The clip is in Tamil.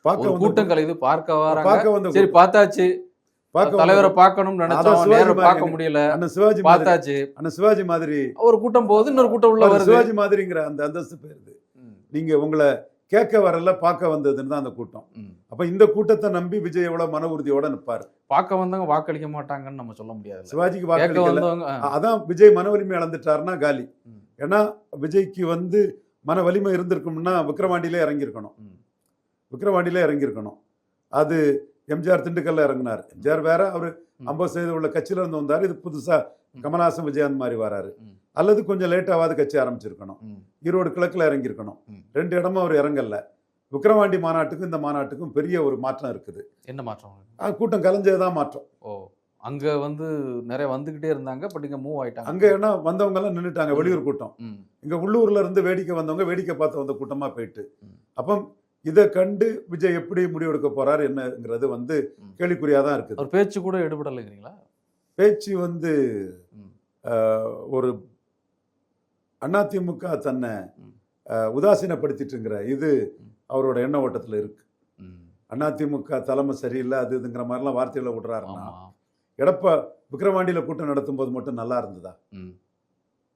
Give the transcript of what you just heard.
பார்க்க வந்து கூட்டம் கலையுது, பார்க்க பார்க்க வராங்க. வந்த சரி பார்த்தாச்சு, பார்க்க தலைவரை பார்க்கணும்னு நினைச்சோம், நேரம் பார்க்க முடியல, அண்ணன் சிவாஜி பார்த்தாச்சு. அண்ணன் சிவாஜி மாதிரி ஒரு கூட்டம் போகுது, இன்னொரு கூட்டம் உள்ள வருது. சிவாஜி மாதிரிங்கிற அந்த அந்தஸ்து போயிருது. நீங்க உங்களை கேட்க வரல, பார்க்க வந்ததுன்னு தான் அந்த கூட்டம். அப்ப இந்த கூட்டத்தை நம்பி விஜய் எவ்வளவு மன உறுதியோட நிற்பாரு. பார்க்க வந்தவங்க வாக்களிக்க மாட்டாங்கன்னு நம்ம சொல்ல முடியாது. சிவாஜிக்கு வாக்களிக்கல, அதான் விஜய் மன வலிமை இழந்துட்டாருன்னா காலி. ஏன்னா விஜய்க்கு வந்து மன வலிமை இருந்திருக்கும்னா விக்கிரவாண்டியிலே இறங்கியிருக்கணும். அது எம்ஜிஆர் திண்டுக்கல்ல இறங்கினார். எம்ஜிஆர் வேற, அவர் 50% உள்ள கட்சியில இருந்து வந்தாரு. இது புதுசா கமல்ஹாசன் விஜயகாந்த் மாதிரி வராரு. அல்லது கொஞ்சம் லேட்டாவது கட்சி ஆரம்பிச்சிருக்கணும். ஈரோடு கிழக்குல இறங்கியிருக்கணும். 2 இடமும் அவர் இறங்கல. விக்கிரவாண்டி மாநாட்டுக்கும் இந்த மாநாட்டுக்கும் பெரிய ஒரு மாற்றம் இருக்குது. என்ன மாற்றம்? கூட்டம் கலைஞ்சதுதான் மாற்றம். அங்க வந்து நிறைய வந்துகிட்டே இருந்தாங்க, பட் இங்க மூவ் ஆயிட்டாங்க. அங்க என்ன வந்தவங்க எல்லாம் நின்றுட்டாங்க, வெளியூர் கூட்டம். இங்க உள்ளூர்ல இருந்து வேடிக்கை வந்தவங்க வேடிக்கை பார்த்து வந்த கூட்டமா போயிட்டு, அப்போ இதை கண்டு விஜய் எப்படி முடிவெடுக்க போறாரு என்னங்கிறது வந்து கேள்விக்குறியாதான் இருக்குது. ஒரு பேச்சு கூட எடுபடலைங்கிறீங்களா? பேச்சு வந்து ஒரு அதிமுக தன்னை உதாசீனப்படுத்திட்டுங்கிற இது அவரோட எண்ண ஓட்டத்தில் இருக்கு. அதிமுக தலைமை சரியில்லை அதுங்கிற மாதிரிலாம் வார்த்தைகளை விடுறாருன்னா, விக்கிரவாண்டியில கூட்டம் நடத்தும் போது மட்டும் நல்லா இருந்ததா?